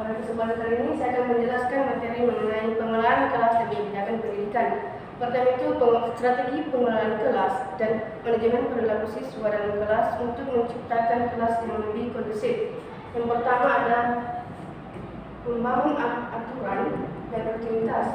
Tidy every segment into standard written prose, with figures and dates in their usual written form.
Pada kesempatan kali ini saya akan menjelaskan materi mengenai pengelolaan kelas dan kebijakan pendidikan. Pertama itu strategi pengelolaan kelas dan manajemen perilaku siswa dalam kelas untuk menciptakan kelas yang lebih kondusif. Yang pertama adalah membangun aturan dan rutinitas.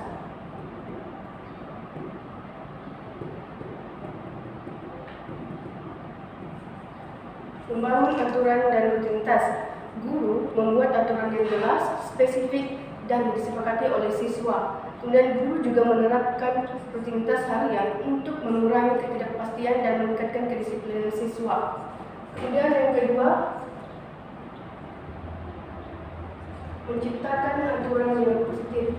Membangun aturan dan rutinitas. Guru membuat aturan yang jelas, spesifik, dan disepakati oleh siswa. Kemudian guru juga menerapkan rutinitas harian untuk mengurangi ketidakpastian dan meningkatkan kedisiplinan siswa. Kemudian yang kedua, menciptakan aturan yang positif.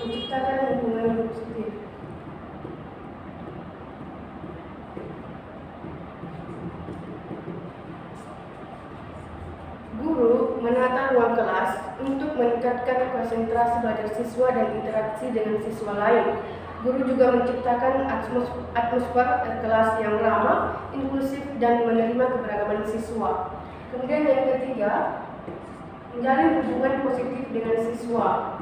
Menciptakan hubungan yang positif. Guru menata ruang kelas untuk meningkatkan konsentrasi belajar siswa dan interaksi dengan siswa lain. Guru juga menciptakan atmosfer kelas yang ramah, inklusif, dan menerima keberagaman siswa. Kemudian yang ketiga, menjalin hubungan positif dengan siswa.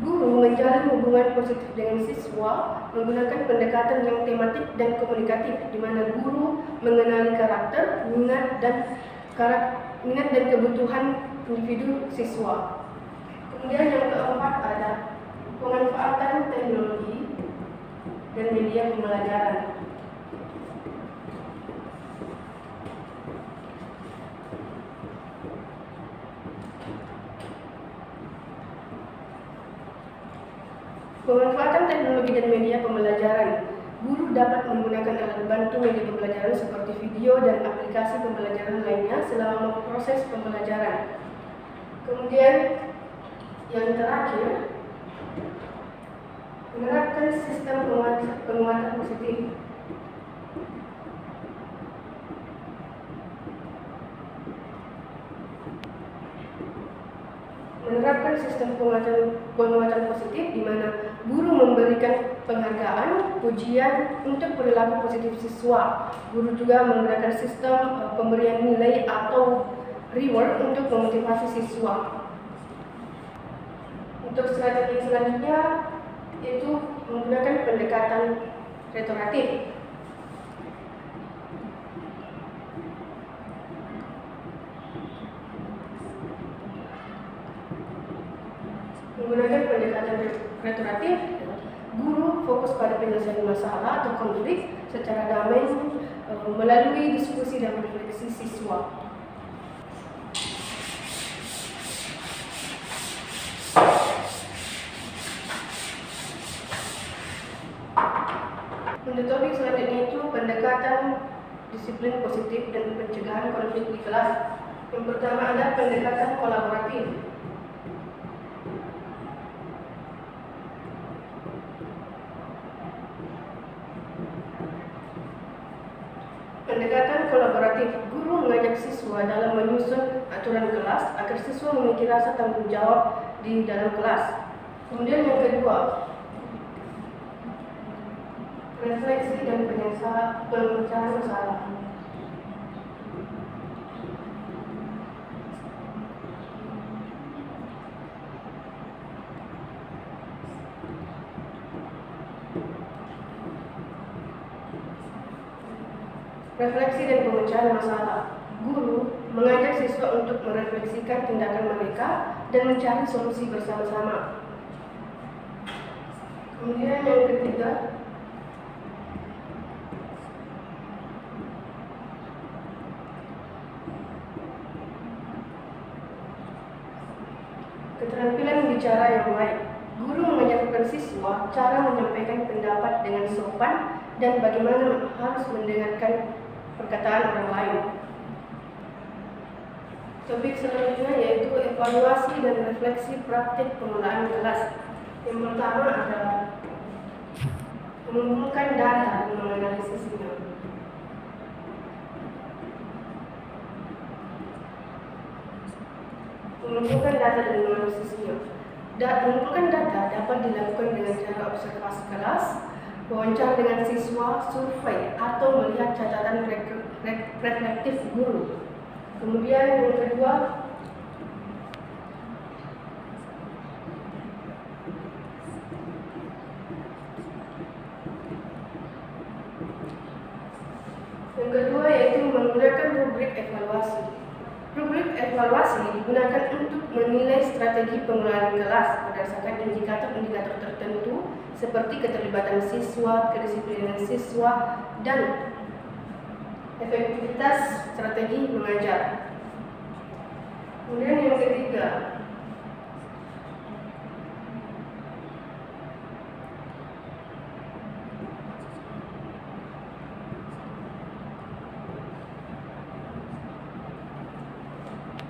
Guru menjalin hubungan positif dengan siswa menggunakan pendekatan yang tematik dan komunikatif, di mana guru mengenali karakter, minat dan kebutuhan individu siswa. Kemudian yang keempat ada pemanfaatan teknologi dan media pembelajaran. Pemanfaatan teknologi dan media pembelajaran. Guru dapat menggunakan alat bantu media pembelajaran seperti video dan aplikasi pembelajaran lainnya selama proses pembelajaran. Kemudian yang terakhir, menerapkan sistem penguatan positif. Menerapkan sistem penguatan positif di mana guru memberikan penghargaan, pujian untuk perilaku positif siswa. Guru juga menggunakan sistem pemberian nilai atau reward untuk memotivasi siswa. Untuk strategi selanjutnya yaitu menggunakan pendekatan retoratif. Menggunakan pendekatan retoratif, guru fokus pada penyelesaian masalah atau konflik secara damai melalui diskusi dan refleksi siswa. Untuk topik selanjutnya itu pendekatan disiplin positif dan pencegahan konflik di kelas. Yang pertama ada pendekatan kolaboratif. Pendekatan kolaboratif, guru mengajak siswa dalam menyusun aturan kelas agar siswa memiliki rasa tanggung jawab di dalam kelas. Kemudian yang kedua, refleksi dan pemecahan masalah. Refleksi dan pemecahan masalah. Guru mengajak siswa untuk merefleksikan tindakan mereka dan mencari solusi bersama-sama. Kemudian yang ketiga, keterampilan bicara yang baik. Guru mengajarkan siswa cara menyampaikan pendapat dengan sopan dan bagaimana harus mendengarkan perkataan orang lain. Topik selanjutnya yaitu evaluasi dan refleksi praktik pengelolaan kelas. Yang pertama adalah mengumpulkan data dan menganalisisnya. Mengumpulkan data dan menganalisisnya. Mengumpulkan data dapat dilakukan dengan cara observasi kelas, wawancara dengan siswa, survei, atau melihat catatan reflektif guru. Kemudian yang kedua, yaitu menggunakan rubrik evaluasi. Rubrik evaluasi digunakan untuk menilai strategi pengelolaan kelas berdasarkan indikator-indikator tertentu seperti keterlibatan siswa, kedisiplinan siswa, dan efektivitas strategi mengajar. Kemudian yang ketiga,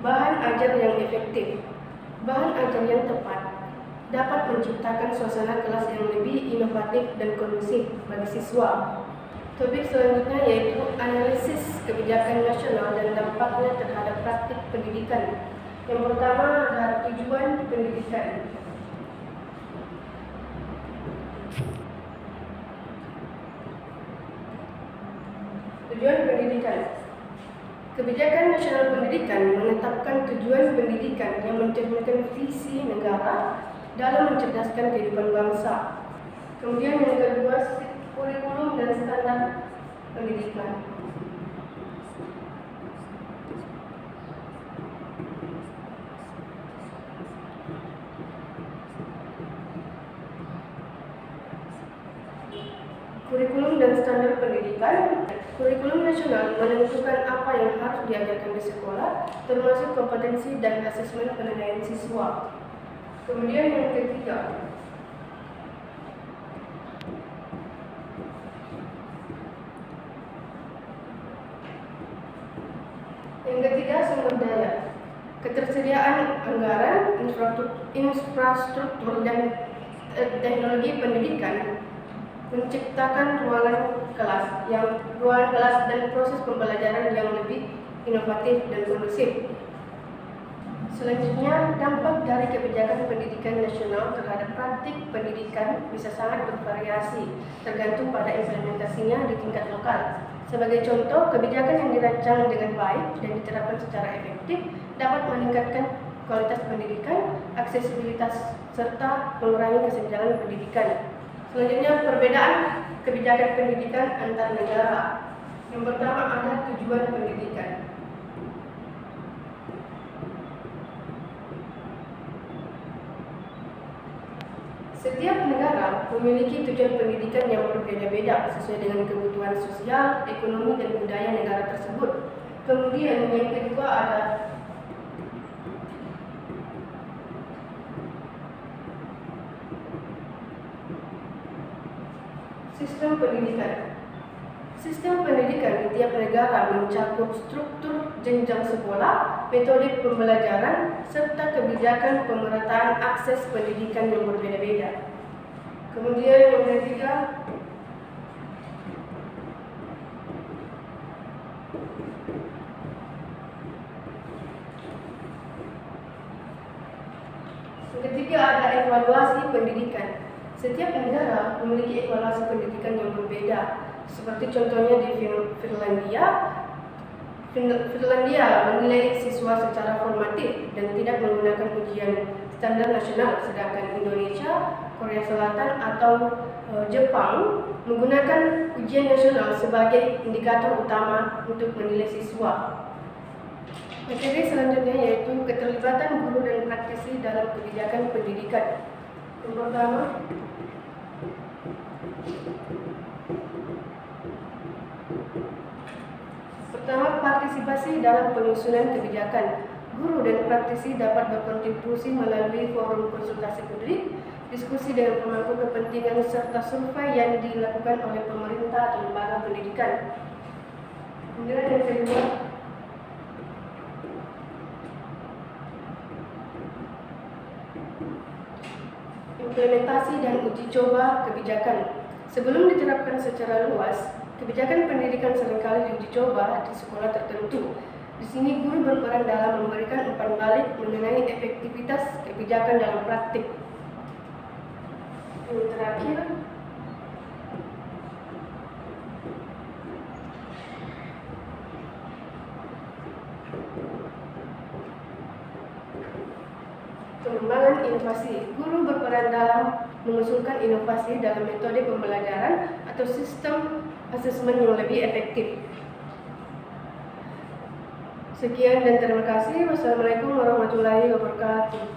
bahan ajar yang efektif. Bahan ajar yang tepat dapat menciptakan suasana kelas yang lebih inovatif dan kondusif bagi siswa. Topik selanjutnya yaitu analisis kebijakan nasional dan dampaknya terhadap praktik pendidikan. Yang pertama adalah tujuan pendidikan. Tujuan pendidikan. Kebijakan nasional pendidikan menetapkan tujuan pendidikan yang mencerminkan visi negara dalam mencerdaskan kehidupan bangsa. Kemudian yang kedua, kurikulum dan standar pendidikan. Kurikulum dan standar pendidikan. Kurikulum nasional menentukan apa yang harus diajarkan di sekolah, termasuk kompetensi dan asesmen penilaian siswa. Kemudian yang ketiga, sumber daya. Ketersediaan anggaran, infrastruktur dan teknologi pendidikan menciptakan ruangan kelas dan proses pembelajaran yang lebih inovatif dan kondusif. Selanjutnya, dampak dari kebijakan pendidikan nasional terhadap praktik pendidikan bisa sangat bervariasi tergantung pada implementasinya di tingkat lokal. Sebagai contoh, kebijakan yang dirancang dengan baik dan diterapkan secara efektif dapat meningkatkan kualitas pendidikan, aksesibilitas, serta mengurangi kesenjangan pendidikan. Selanjutnya, perbedaan kebijakan pendidikan antar negara. Yang pertama ada tujuan pendidikan. Setiap negara memiliki tujuan pendidikan yang berbeda-beda sesuai dengan kebutuhan sosial, ekonomi, dan budaya negara tersebut. Kemudian yang kedua ada sistem pendidikan. Sistem pendidikan di tiap negara mencakup struktur jenjang sekolah, metode pembelajaran, serta kebijakan pemerataan akses pendidikan yang berbeda-beda. Kemudian yang ketiga, ada evaluasi pendidikan. Setiap negara memiliki evaluasi pendidikan yang berbeda. Seperti contohnya di Finlandia menilai siswa secara formatif dan tidak menggunakan ujian standar nasional, sedangkan Indonesia, Korea Selatan, atau Jepang menggunakan ujian nasional sebagai indikator utama untuk menilai siswa. Materi selanjutnya yaitu keterlibatan guru dan praktisi dalam kebijakan pendidikan. Yang pertama, partisipasi dalam penyusunan kebijakan. Guru dan praktisi dapat berkontribusi melalui forum konsultasi publik, diskusi dengan pemangku kepentingan, serta survei yang dilakukan oleh pemerintah atau lembaga pendidikan. Kemudian yang kedua, implementasi dan uji coba kebijakan. Sebelum diterapkan secara luas, kebijakan pendidikan seringkali diuji coba di sekolah tertentu. Di Di sini guru berperan dalam memberikan umpan balik mengenai efektivitas kebijakan dalam praktik. Yang terakhir, pengembangan inovasi. Guru berperan dalam mengusulkan inovasi dalam metode pembelajaran atau sistem asesmen yang lebih efektif. Sekian dan terima kasih. Wassalamualaikum warahmatullahi wabarakatuh.